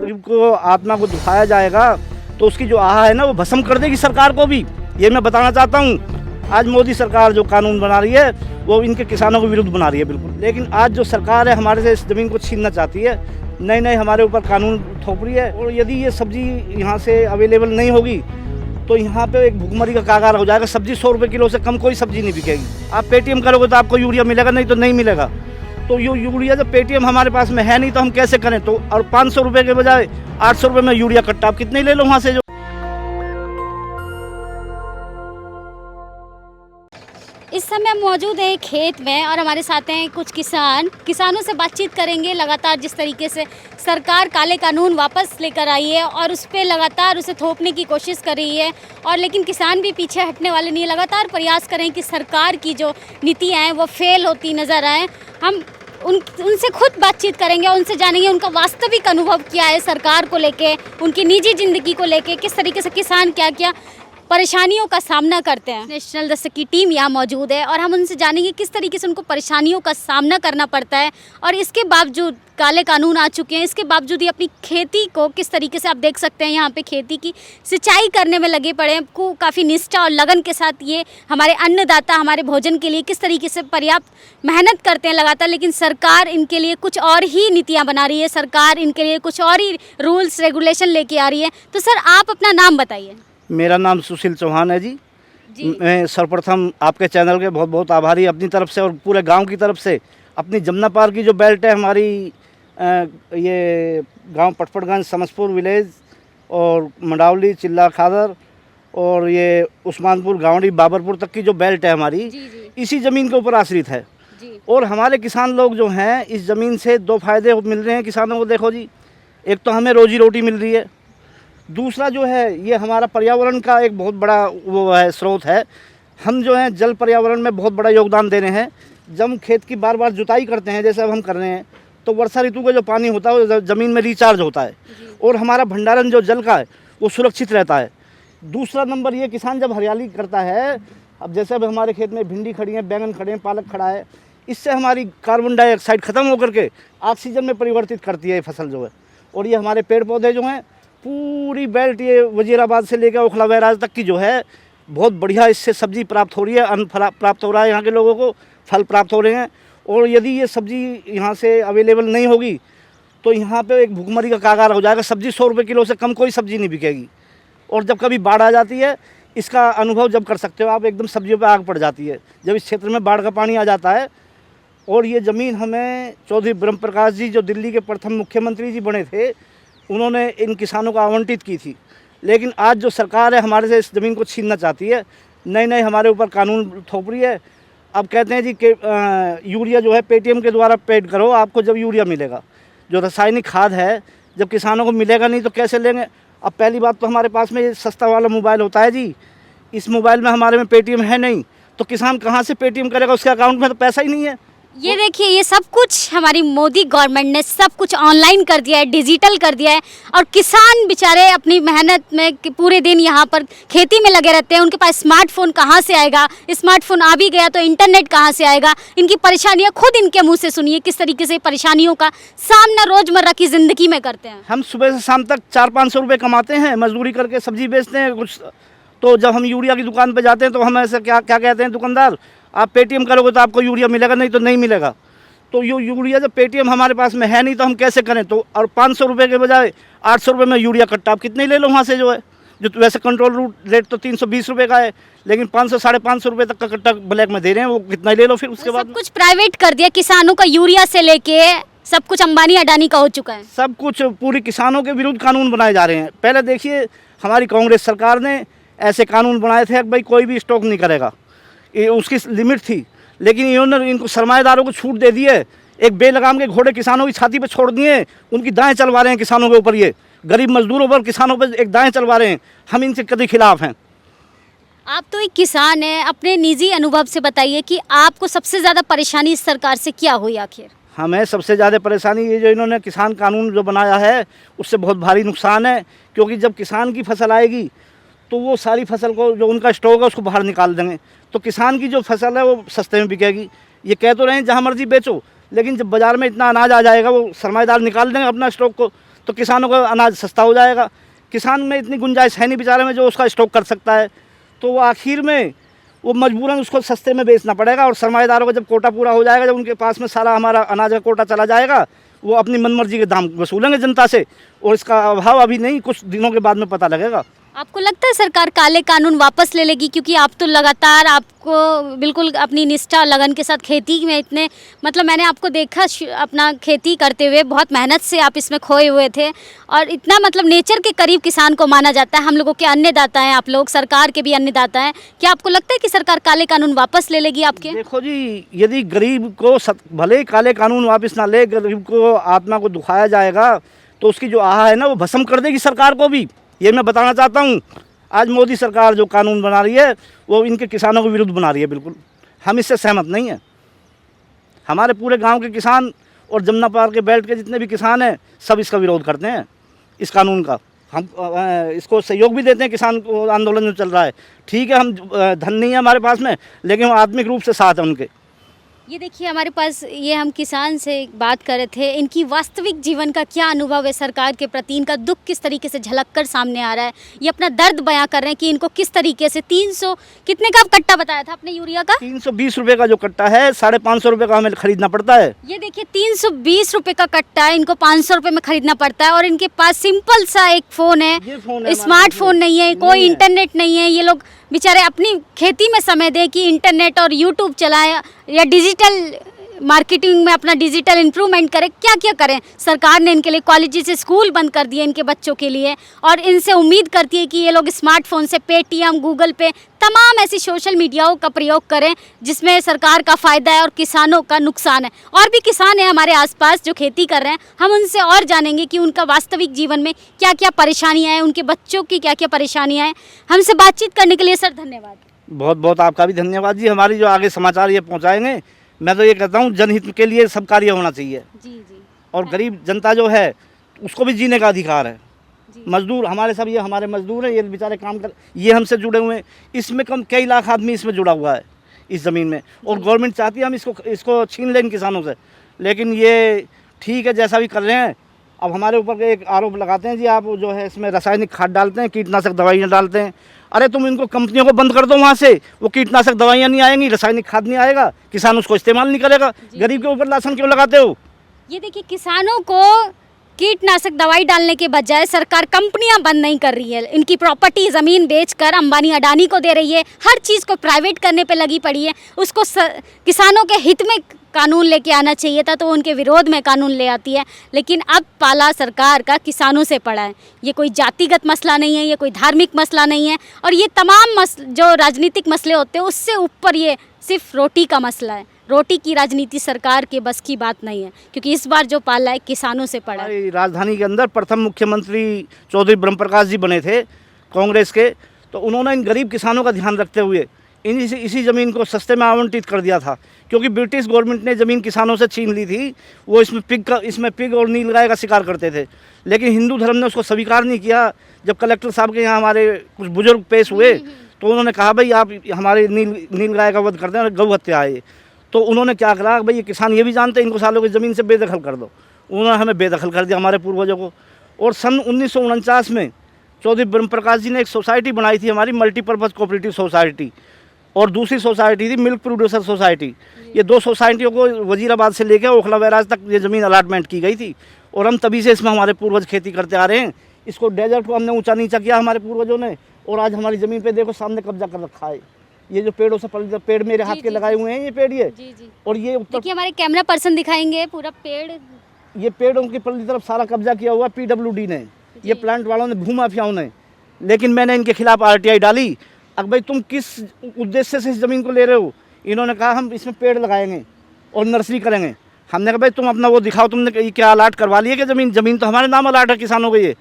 गरीब को आत्मा को दुखाया जाएगा तो उसकी जो आह है ना वो भस्म कर देगी सरकार को भी। ये मैं बताना चाहता हूँ। आज मोदी सरकार जो कानून बना रही है वो इनके किसानों के विरुद्ध बना रही है बिल्कुल। लेकिन आज जो सरकार है हमारे से इस ज़मीन को छीनना चाहती है, नए नए हमारे ऊपर कानून थोप रही है। और यदि ये सब्जी यहाँ से अवेलेबल नहीं होगी तो यहाँ पे एक भुखमरी का कागार हो जाएगा। सब्जी 100 रुपये किलो से कम कोई सब्जी नहीं बिकेगी। आप पेटीएम करोगे तो आपको यूरिया मिलेगा, नहीं तो नहीं मिलेगा। तो ये यूरिया जब पेटीएम हमारे पास में है नहीं तो हम कैसे करें? तो और 500 रुपये के बजाय 800 रुपये में यूरिया कट्टा आप कितने ले लो वहाँ से। जो इस समय हम मौजूद हैं खेत में और हमारे साथ हैं कुछ किसानों से बातचीत करेंगे। लगातार जिस तरीके से सरकार काले कानून वापस लेकर आई है और उस पर लगातार उसे थोपने की कोशिश कर रही है, और लेकिन किसान भी पीछे हटने वाले नहीं है। लगातार प्रयास करें कि सरकार की जो नीतियाँ हैं वो फेल होती नज़र आएँ। हम उनसे खुद बातचीत करेंगे, उनसे जानेंगे उनका वास्तविक अनुभव क्या है सरकार को लेके, उनकी निजी ज़िंदगी को लेके, किस तरीके से किसान क्या क्या परेशानियों का सामना करते हैं। नेशनल दस्तक की टीम यहाँ मौजूद है और हम उनसे जानेंगे किस तरीके से उनको परेशानियों का सामना करना पड़ता है, और इसके बावजूद काले कानून आ चुके हैं, इसके बावजूद ये अपनी खेती को किस तरीके से, आप देख सकते हैं यहाँ पे खेती की सिंचाई करने में लगे पड़े हैं। को काफ़ी निष्ठा और लगन के साथ ये हमारे अन्नदाता हमारे भोजन के लिए किस तरीके से पर्याप्त मेहनत करते हैं लगातार, लेकिन सरकार इनके लिए कुछ और ही नीतियाँ बना रही है, सरकार इनके लिए कुछ और ही रूल्स रेगुलेशन लेके आ रही है। तो सर आप अपना नाम बताइए। मेरा नाम सुशील चौहान है जी। मैं सर्वप्रथम आपके चैनल के बहुत बहुत आभारी अपनी तरफ से और पूरे गांव की तरफ से। अपनी जमुना पार की जो बेल्ट है हमारी, ये गांव पटपटगंज समसपुर विलेज और मंडावली चिल्ला खादर और ये उस्मानपुर गावड़ी बाबरपुर तक की जो बेल्ट है हमारी, इसी ज़मीन के ऊपर आश्रित है। और हमारे किसान लोग जो हैं इस ज़मीन से दो फायदे मिल रहे हैं किसानों को। देखो जी, एक तो हमें रोजी रोटी मिल रही है, दूसरा जो है ये हमारा पर्यावरण का एक बहुत बड़ा वो है स्रोत है। हम जो है जल पर्यावरण में बहुत बड़ा योगदान दे रहे हैं। जब हम खेत की बार बार जुताई करते हैं जैसे अब हम कर रहे हैं, तो वर्षा ऋतु का जो पानी होता है वो ज़मीन में रिचार्ज होता है और हमारा भंडारण जो जल का है वो सुरक्षित रहता है। दूसरा नंबर ये किसान जब हरियाली करता है, अब जैसे अब हमारे खेत में भिंडी खड़ी है, बैंगन खड़े हैं, पालक खड़ा है, इससे हमारी कार्बन डाइऑक्साइड ख़त्म होकर के ऑक्सीजन में परिवर्तित करती है ये फसल जो है। और ये हमारे पेड़ पौधे जो हैं पूरी बेल्ट, ये वजीराबाद से लेकर ओखला बैराज तक की जो है बहुत बढ़िया इससे सब्जी प्राप्त हो रही है, अन्न प्राप्त हो रहा है, यहाँ के लोगों को फल प्राप्त हो रहे हैं। और यदि ये सब्जी यहाँ से अवेलेबल नहीं होगी तो यहाँ पे एक भुखमरी का कागार हो जाएगा। सब्जी 100 रुपये किलो से कम कोई सब्जी नहीं बिकेगी। और जब कभी बाढ़ आ जाती है, इसका अनुभव जब कर सकते हो आप, एकदम सब्जियों पर आग पड़ जाती है जब इस क्षेत्र में बाढ़ का पानी आ जाता है। और ये ज़मीन हमें चौधरी ब्रह्म प्रकाश जी जो दिल्ली के प्रथम मुख्यमंत्री जी बने थे, उन्होंने इन किसानों को आवंटित की थी। लेकिन आज जो सरकार है हमारे से इस ज़मीन को छीनना चाहती है, नए नए हमारे ऊपर कानून थोप रही है। अब कहते हैं जी कि यूरिया जो है पेटीएम के द्वारा पेड करो, आपको जब यूरिया मिलेगा। जो रासायनिक खाद है जब किसानों को मिलेगा नहीं तो कैसे लेंगे? अब पहली बात तो हमारे पास में ये सस्ता वाला मोबाइल होता है जी, इस मोबाइल में हमारे में पेटीएम है नहीं, तो किसान कहाँ से पेटीएम करेगा? उसके अकाउंट में तो पैसा ही नहीं है। ये देखिए, ये सब कुछ हमारी मोदी गवर्नमेंट ने सब कुछ ऑनलाइन कर दिया है, डिजिटल कर दिया है, और किसान बेचारे अपनी मेहनत में पूरे दिन यहाँ पर खेती में लगे रहते हैं। उनके पास स्मार्टफोन कहाँ से आएगा? स्मार्टफोन आ भी गया तो इंटरनेट कहाँ से आएगा? इनकी परेशानियाँ खुद इनके मुँह से सुनिए, किस तरीके से परेशानियों का सामना रोज़मर्रा की ज़िंदगी में करते हैं। हम सुबह से शाम तक 400-500 रुपये कमाते हैं, मजदूरी करके सब्जी बेचते हैं कुछ। तो जब हम यूरिया की दुकान पर जाते हैं तो हम ऐसे क्या कहते हैं दुकानदार, आप पेटीएम करोगे तो आपको यूरिया मिलेगा, नहीं तो नहीं मिलेगा। तो यूरिया जब पेटीएम हमारे पास में है नहीं तो हम कैसे करें? तो और 500 रुपये के बजाय 800 रुपये में यूरिया कट्टा आप कितने ले लो वहाँ से जो है। जो तो वैसे कंट्रोल रूट रेट तो 320 रुपये का है, लेकिन 500-550 रुपये तक का कट्टा ब्लैक में दे रहे हैं, वो कितना ले लो फिर उसके बाद। सब कुछ प्राइवेट कर दिया किसानों का, यूरिया से लेके सब कुछ अंबानी अडानी का हो चुका है। सब कुछ पूरी किसानों के विरुद्ध कानून बनाए जा रहे हैं। पहले देखिए हमारी कांग्रेस सरकार ने ऐसे कानून बनाए थे कि भाई कोई भी स्टॉक नहीं करेगा, ये उसकी लिमिट थी। लेकिन इन्होंने इनको सरमाएदारों को छूट दे दी है। एक बेलगाम के घोड़े किसानों की छाती पे छोड़ दिए, उनकी दाएं चलवा रहे हैं किसानों के ऊपर। ये गरीब मजदूरों पर, किसानों पर एक दाएं चलवा रहे हैं। हम इनसे कभी खिलाफ हैं। आप तो एक किसान हैं, अपने निजी अनुभव से बताइए कि आपको सबसे ज़्यादा परेशानी इस सरकार से क्या हुई आखिर? हमें सबसे ज़्यादा परेशानी ये जो इन्होंने किसान कानून जो बनाया है उससे बहुत भारी नुकसान है। क्योंकि जब किसान की फसल आएगी तो वो सारी फसल को जो उनका स्टॉक है उसको बाहर निकाल देंगे, तो किसान की जो फसल है वो सस्ते में बिकेगी। ये कह तो रहे हैं जहाँ मर्जी बेचो, लेकिन जब बाज़ार में इतना अनाज आ जाएगा वो सरमाएदार निकाल देंगे अपना स्टॉक को, तो किसानों का अनाज सस्ता हो जाएगा। किसान में इतनी गुंजाइश है नहीं बेचारे में जो उसका स्टॉक कर सकता है, तो वो आखिर में वो मजबूरन उसको सस्ते में बेचना पड़ेगा। और सरमाएदारों का जब कोटा पूरा हो जाएगा, जब उनके पास में सारा हमारा अनाज का कोटा चला जाएगा, वो अपनी मनमर्जी के दाम वसूलेंगे जनता से, और इसका अभाव अभी नहीं, कुछ दिनों के बाद में पता लगेगा। आपको लगता है सरकार काले कानून वापस ले लेगी? क्योंकि आप तो लगातार आपको बिल्कुल अपनी निष्ठा और लगन के साथ खेती में इतने मतलब मैंने आपको देखा अपना खेती करते हुए, बहुत मेहनत से आप इसमें खोए हुए थे और इतना मतलब नेचर के करीब किसान को माना जाता है। हम लोगों के अन्नदाता हैं आप लोग, सरकार के भी अन्नदाता हैं। क्या आपको लगता है कि सरकार काले कानून वापस ले लेगी आपके? देखो जी, यदि गरीब को भले ही काले कानून वापस ना ले, गरीब को आत्मा को दुखाया जाएगा तो उसकी जो आह है ना वो भस्म कर देगी सरकार को भी। ये मैं बताना चाहता हूँ। आज मोदी सरकार जो कानून बना रही है वो इनके किसानों के विरुद्ध बना रही है। बिल्कुल हम इससे सहमत नहीं हैं। हमारे पूरे गांव के किसान और जमुना पार के बेल्ट के जितने भी किसान हैं सब इसका विरोध करते हैं, इस कानून का। हम इसको सहयोग भी देते हैं। किसान आंदोलन जो चल रहा है, ठीक है, हम धन नहीं है हमारे पास में, लेकिन हम आत्मिक रूप से साथ हैं उनके। ये देखिए हमारे पास ये हम किसान से बात कर रहे थे, इनकी वास्तविक जीवन का क्या अनुभव है सरकार के प्रति, इनका दुख किस तरीके से झलक कर सामने आ रहा है। ये अपना दर्द बयां कर रहे हैं कि इनको किस तरीके से 300 कितने का कट्टा बताया था आपने यूरिया का? 320 रुपये का जो कट्टा है, 550 रुपये का हमें खरीदना पड़ता है। ये देखिए 320 रुपये का कट्टा है, इनको 500 रुपये में खरीदना पड़ता है। और इनके पास सिंपल सा एक फ़ोन है, स्मार्टफोन नहीं है, कोई इंटरनेट नहीं है। ये लोग बेचारे अपनी खेती में समय दें कि इंटरनेट और यूट्यूब चलाएं या डिजिटल मार्केटिंग में अपना डिजिटल इम्प्रूवमेंट करें, क्या क्या करें। सरकार ने इनके लिए कॉलेज से स्कूल बंद कर दिए इनके बच्चों के लिए, और इनसे उम्मीद करती है कि ये लोग स्मार्टफोन से पेटीएम, गूगल पे, तमाम ऐसी सोशल मीडियाओं का प्रयोग करें जिसमें सरकार का फ़ायदा है और किसानों का नुकसान है। और भी किसान हैं हमारे आसपास जो खेती कर रहे हैं, हम उनसे और जानेंगे कि उनका वास्तविक जीवन में क्या क्या परेशानियाँ हैं, उनके बच्चों की क्या क्या परेशानियाँ हैं। हमसे बातचीत करने के लिए सर धन्यवाद। बहुत बहुत आपका भी धन्यवाद जी। हमारी जो आगे समाचार ये पहुँचाएंगे, मैं तो ये कहता हूँ जनहित के लिए सब कार्य होना चाहिए जी जी। और गरीब जनता जो है उसको भी जीने का अधिकार है। मजदूर हमारे सब ये हमारे मजदूर हैं, ये बेचारे काम कर, ये हमसे जुड़े हुए हैं। इसमें कम कई लाख आदमी इसमें जुड़ा हुआ है इस ज़मीन में, और गवर्नमेंट चाहती है हम इसको छीन लें इन किसानों से, लेकिन ये ठीक है जैसा भी कर रहे हैं। अब हमारे ऊपर एक आरोप लगाते हैं जी, आप जो है इसमें रासायनिक खाद डालते हैं, कीटनाशक दवाइयाँ डालते हैं। अरे तुम इनको कंपनियों को बंद कर दो, वहाँ से वो कीटनाशक दवाइयाँ नहीं आएंगी, रासायनिक खाद नहीं आएगा, किसान उसको इस्तेमाल नहीं करेगा। गरीब के ऊपर लाछन क्यों लगाते हो? ये देखिए किसानों को कीटनाशक दवाई डालने के बजाय सरकार कंपनियां बंद नहीं कर रही है, इनकी प्रॉपर्टी ज़मीन बेचकर अंबानी अडानी को दे रही है, हर चीज़ को प्राइवेट करने पे लगी पड़ी है। उसको किसानों के हित में कानून लेके आना चाहिए था तो उनके विरोध में कानून ले आती है। लेकिन अब पाला सरकार का किसानों से पड़ा है। ये कोई जातिगत मसला नहीं है, ये कोई धार्मिक मसला नहीं है, और ये तमाम जो राजनीतिक मसले होते हैं उससे ऊपर ये सिर्फ रोटी का मसला है। रोटी की राजनीति सरकार के बस की बात नहीं है, क्योंकि इस बार जो पाला है किसानों से पड़ा है। राजधानी के अंदर प्रथम मुख्यमंत्री चौधरी ब्रह्मप्रकाश जी बने थे कांग्रेस के, तो उन्होंने इन गरीब किसानों का ध्यान रखते हुए इसी ज़मीन को सस्ते में आवंटित कर दिया था, क्योंकि ब्रिटिश गवर्नमेंट ने ज़मीन किसानों से छीन ली थी। वो इसमें पिग और नीलगाय का शिकार करते थे, लेकिन हिंदू धर्म ने उसको स्वीकार नहीं किया। जब कलेक्टर साहब के यहाँ हमारे कुछ बुजुर्ग पेश हुए तो उन्होंने कहा भाई आप हमारे नीलगाय का वध करते हैं, गौ हत्या है ये। तो उन्होंने क्या करा, भाई ये किसान ये भी जानते हैं, इनको सालों की ज़मीन से बेदखल कर दो। उन्होंने हमें बेदखल कर दिया हमारे पूर्वजों को। और सन 1949 में चौधरी ब्रह्मप्रकाश जी ने एक सोसाइटी बनाई थी हमारी, मल्टीपर्पज़ कोऑपरेटिव सोसाइटी, और दूसरी सोसाइटी थी मिल्क प्रोड्यूसर सोसाइटी। ये दो सोसाइटियों को वजीराबाद से लेकर ओखला बैराज तक ये ज़मीन अलाटमेंट की गई थी, और हम तभी से इसमें हमारे पूर्वज खेती करते आ रहे हैं। इसको डेजर्ट को हमने ऊंचा नीचा किया हमारे पूर्वजों ने, और आज हमारी ज़मीन पे देखो सामने कब्जा कर रखा है। ये जो पेड़ों से पेड़ मेरे हाथ के लगाए हुए हैं, ये पेड़ ये जी। और ये उत्तर देखिए हमारे कैमरा पर्सन दिखाएंगे पूरा पेड़, ये पेड़ों की पल्ली तरफ सारा कब्जा किया हुआ PWD ने, ये प्लांट वालों ने, भूमाफियाओं ने। लेकिन मैंने इनके खिलाफ RTI डाली। अब भाई तुम किस उद्देश्य से इस ज़मीन को ले रहे हो? इन्होंने कहा हम इसमें पेड़ लगाएंगे और नर्सरी करेंगे। हमने कहा भाई तुम अपना वो दिखाओ, तुमने क्या अलाट करवा लिया कि ज़मीन तो हमारे नाम अलाट है किसानों को ये।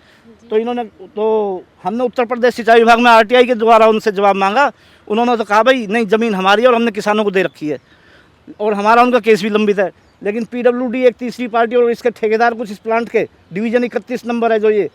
तो हमने उत्तर प्रदेश सिंचाई विभाग में RTI के द्वारा उनसे जवाब मांगा। उन्होंने तो कहा भाई नहीं, ज़मीन हमारी है और हमने किसानों को दे रखी है, और हमारा उनका केस भी लंबित है। लेकिन PWD एक तीसरी पार्टी और इसके ठेकेदार कुछ इस प्लांट के डिवीज़न 31 नंबर है जो ये,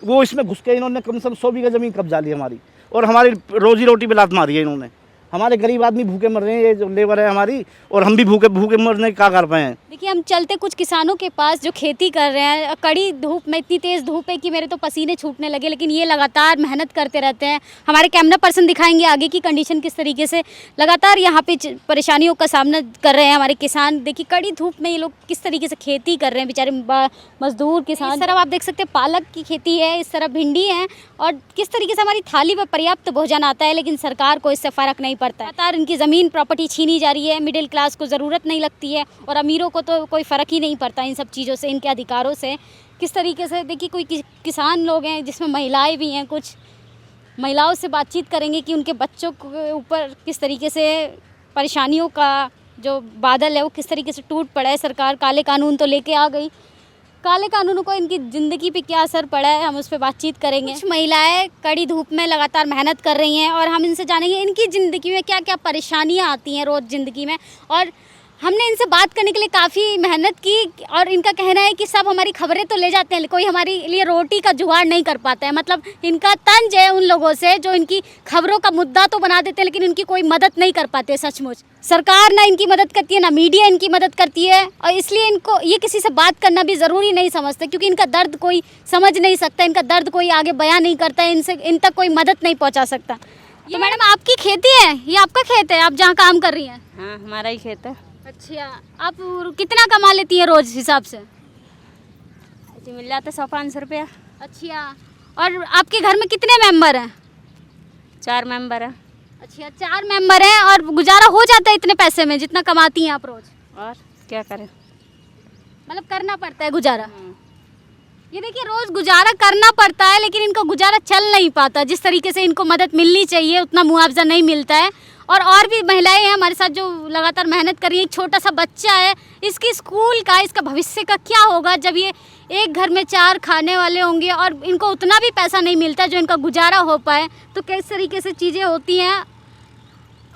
वो इसमें घुस के इन्होंने कम से कम 100 बीघा ज़मीन कब्जा ली हमारी, और हमारी रोजी रोटी पे लात मारी है इन्होंने। हमारे गरीब आदमी भूखे मर रहे हैं, ये जो लेबर है हमारी, और हम भी भूखे भूखे मरने का कर पाए हैं। देखिए हम चलते कुछ किसानों के पास जो खेती कर रहे हैं, कड़ी धूप में, इतनी तेज़ धूप है कि मेरे तो पसीने छूटने लगे, लेकिन ये लगातार मेहनत करते रहते हैं। हमारे कैमरा पर्सन दिखाएंगे आगे की कंडीशन किस तरीके से लगातार यहाँ पे परेशानियों का सामना कर रहे हैं हमारे किसान। देखिए कड़ी धूप में ये लोग किस तरीके से खेती कर रहे हैं, बेचारे मजदूर किसान। इस तरफ आप देख सकते हैं पालक की खेती है, इस तरफ भिंडी है, और किस तरीके से हमारी थाली पर पर्याप्त भोजन आता है, लेकिन सरकार को इससे फ़र्क नहीं पड़ता है। लगातार इनकी ज़मीन प्रॉपर्टी छीनी जा रही है, मिडिल क्लास को ज़रूरत नहीं लगती है, और अमीरों को तो कोई फ़र्क ही नहीं पड़ता इन सब चीज़ों से, इनके अधिकारों से। किस तरीके से देखिए कोई किसान लोग हैं जिसमें महिलाएं भी हैं, कुछ महिलाओं से बातचीत करेंगे कि उनके बच्चों के ऊपर किस तरीके से परेशानियों का जो बादल है वो किस तरीके से टूट पड़ा है। सरकार काले कानून तो लेके आ गई, काले कानूनों को इनकी ज़िंदगी पे क्या असर पड़ा है, हम उस पर बातचीत करेंगे। कुछ महिलाएं कड़ी धूप में लगातार मेहनत कर रही हैं, और हम इनसे जानेंगे इनकी ज़िंदगी में क्या क्या परेशानियां आती हैं रोज़ ज़िंदगी में। और हमने इनसे बात करने के लिए काफ़ी मेहनत की, और इनका कहना है कि सब हमारी खबरें तो ले जाते हैं, कोई हमारे लिए रोटी का जुगाड़ नहीं कर पाता है। मतलब इनका तंज है उन लोगों से जो इनकी खबरों का मुद्दा तो बना देते हैं, लेकिन इनकी कोई मदद नहीं कर पाते। सचमुच सरकार ना इनकी मदद करती है, ना मीडिया इनकी मदद करती है, और इसलिए इनको ये किसी से बात करना भी ज़रूरी नहीं समझते, क्योंकि इनका दर्द कोई समझ नहीं सकता, इनका दर्द कोई आगे बयां नहीं करता है, इन तक कोई मदद नहीं पहुँचा सकता। तो मैडम आपकी खेती है, ये आपका खेत है, आप जहाँ काम कर रही हैं? हाँ हमारा ही खेत है। अच्छा, आप कितना कमा लेती हैं रोज़ हिसाब से? ऐसे मिल जाता 100-500 रुपया। अच्छा, और आपके घर में कितने मेंबर हैं? 4 मेंबर है। अच्छा 4 मेंबर हैं, और गुजारा हो जाता है इतने पैसे में जितना कमाती हैं आप रोज़? और क्या करें, मतलब करना पड़ता है गुजारा। ये देखिए रोज़ गुजारा करना पड़ता है, लेकिन इनको गुजारा चल नहीं पाता। जिस तरीके से इनको मदद मिलनी चाहिए उतना मुआवजा नहीं मिलता है। और भी महिलाएं हैं हमारे साथ जो लगातार मेहनत कर रही है। एक छोटा सा बच्चा है, इसकी स्कूल का, इसका भविष्य का क्या होगा जब ये एक घर में 4 खाने वाले होंगे और इनको उतना भी पैसा नहीं मिलता जो इनका गुजारा हो पाए। तो किस तरीके से चीज़ें होती हैं।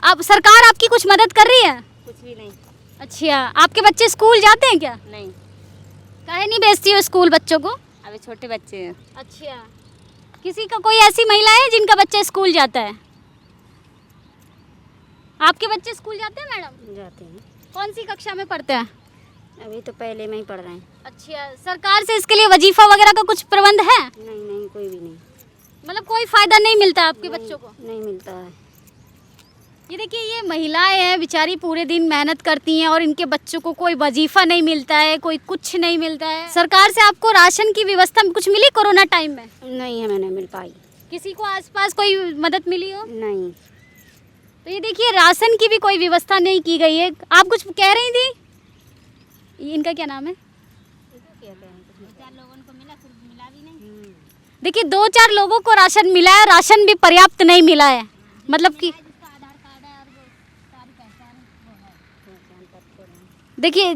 अब सरकार आपकी कुछ मदद कर रही है? कुछ भी नहीं। अच्छा, आपके बच्चे स्कूल जाते हैं क्या? नहीं। काहे नहीं भेजती हो स्कूल बच्चों को? अभी छोटे बच्चे हैं। अच्छा, किसी का कोई ऐसी महिला है जिनका बच्चा स्कूल जाता है? आपके बच्चे स्कूल जाते हैं मैडम? जाते हैं। कौन सी कक्षा में पढ़ते हैं? अभी तो पहले में ही पढ़ रहे हैं। अच्छा, सरकार से इसके लिए वजीफा वगैरह का कुछ प्रबंध है? नहीं कोई भी नहीं। मतलब कोई फ़ायदा नहीं मिलता आपके बच्चों को? नहीं मिलता है। ये देखिए ये महिलाएं हैं बेचारी, पूरे दिन मेहनत करती हैं और इनके बच्चों को कोई वजीफा नहीं मिलता है, कोई कुछ नहीं मिलता है। सरकार से आपको राशन की व्यवस्था कुछ मिली कोरोना टाइम में? नहीं, हमें नहीं मिल पाई। किसी को आसपास कोई मदद मिली हो? नहीं। तो ये देखिए राशन की भी कोई व्यवस्था नहीं की गई है। आप कुछ कह रही थी, इनका क्या नाम है? देखिए 2-4 लोगों को राशन मिला है, राशन भी पर्याप्त नहीं मिला है। मतलब कि देखिए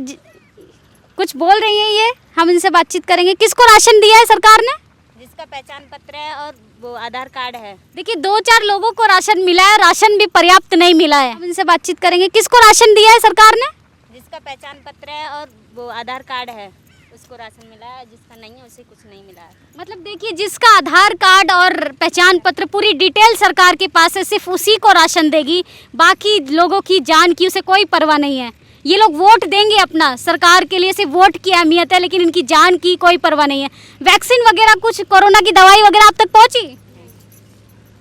कुछ बोल रही है ये, हम इनसे बातचीत करेंगे। किसको राशन दिया है सरकार ने? जिसका पहचान पत्र है और वो आधार कार्ड है। देखिए 2-4 लोगों को राशन मिला है, राशन भी पर्याप्त नहीं मिला है। हम इनसे बातचीत करेंगे। किसको राशन दिया है सरकार ने? जिसका पहचान पत्र है और वो आधार कार्ड है उसको राशन मिला है, जिसका नहीं है उसे कुछ नहीं मिला है। मतलब देखिए जिसका आधार कार्ड और पहचान पत्र पूरी डिटेल सरकार के पास है, सिर्फ उसी को राशन देगी। बाकी लोगों की जान की उसे कोई परवाह नहीं है। ये लोग वोट देंगे अपना, सरकार के लिए सिर्फ वोट की अहमियत है, लेकिन इनकी जान की कोई परवाह नहीं है। वैक्सीन वगैरह कुछ कोरोना की दवाई वगैरह आप तक पहुंची?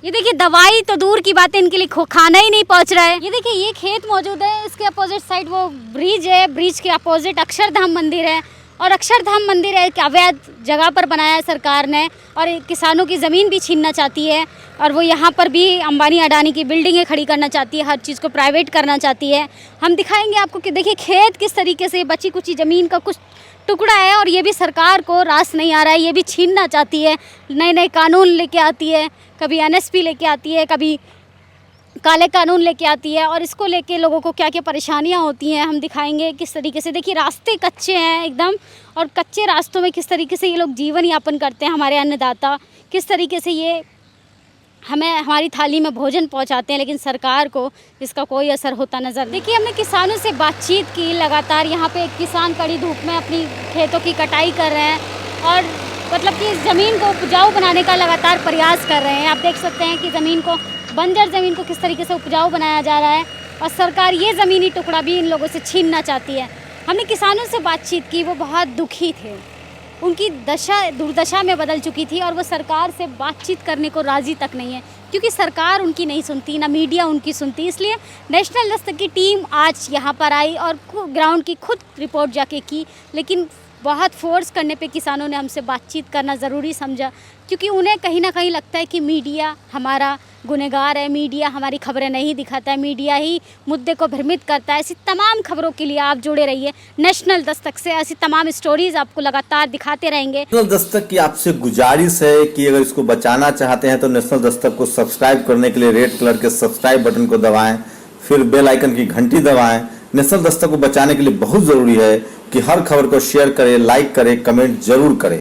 ये देखिए दवाई तो दूर की बात है, इनके लिए खाना ही नहीं पहुंच रहा है। ये देखिए ये खेत मौजूद है, इसके अपोजिट साइड वो ब्रिज है, ब्रिज के अपोजिट अक्षरधाम मंदिर है। और अक्षरधाम मंदिर है एक अवैध जगह पर बनाया है सरकार ने, और किसानों की ज़मीन भी छीनना चाहती है। और वो यहाँ पर भी अंबानी अडानी की बिल्डिंगें खड़ी करना चाहती है, हर चीज़ को प्राइवेट करना चाहती है। हम दिखाएंगे आपको कि देखिए खेत किस तरीके से बची कुची ज़मीन का कुछ टुकड़ा है, और ये भी सरकार को रास नहीं आ रहा है, ये भी छीनना चाहती है। नए नए कानून लेके आती है, कभी NSP लेके आती है, कभी काले कानून लेके आती है, और इसको लेके लोगों को क्या क्या परेशानियां होती हैं हम दिखाएंगे किस तरीके से। देखिए रास्ते कच्चे हैं एकदम, और कच्चे रास्तों में किस तरीके से ये लोग जीवन यापन करते हैं, हमारे अन्नदाता किस तरीके से ये हमें हमारी थाली में भोजन पहुंचाते हैं, लेकिन सरकार को इसका कोई असर होता नज़र। देखिए हमने किसानों से बातचीत की, लगातार यहाँ पे किसान कड़ी धूप में अपनी खेतों की कटाई कर रहे हैं, और मतलब कि ज़मीन को उपजाऊ बनाने का लगातार प्रयास कर रहे हैं। आप देख सकते हैं कि ज़मीन को बंजर ज़मीन को किस तरीके से उपजाऊ बनाया जा रहा है और सरकार ये ज़मीनी टुकड़ा भी इन लोगों से छीनना चाहती है। हमने किसानों से बातचीत की, वो बहुत दुखी थे, उनकी दशा दुर्दशा में बदल चुकी थी और वो सरकार से बातचीत करने को राज़ी तक नहीं है, क्योंकि सरकार उनकी नहीं सुनती, ना मीडिया उनकी सुनती। इसलिए नेशनल दस्तक की टीम आज यहाँ पर आई और ग्राउंड की खुद रिपोर्ट जाके की, लेकिन बहुत फोर्स करने पे किसानों ने हमसे बातचीत करना ज़रूरी समझा, क्योंकि उन्हें कहीं ना कहीं लगता है कि मीडिया हमारा गुनहगार है, मीडिया हमारी खबरें नहीं दिखाता है, मीडिया ही मुद्दे को भ्रमित करता है। ऐसी तमाम खबरों के लिए आप जुड़े रहिए नेशनल दस्तक से, ऐसी तमाम स्टोरीज आपको लगातार दिखाते रहेंगे। नेशनल दस्तक की आपसे गुजारिश है कि अगर इसको बचाना चाहते हैं तो नेशनल दस्तक को सब्सक्राइब करने के लिए रेड कलर के सब्सक्राइब बटन को दबाएं, फिर बेल आइकन की घंटी दबाएं। नेशनल दस्तक को बचाने के लिए बहुत जरूरी है कि हर खबर को शेयर करें, लाइक करें, कमेंट जरूर करें।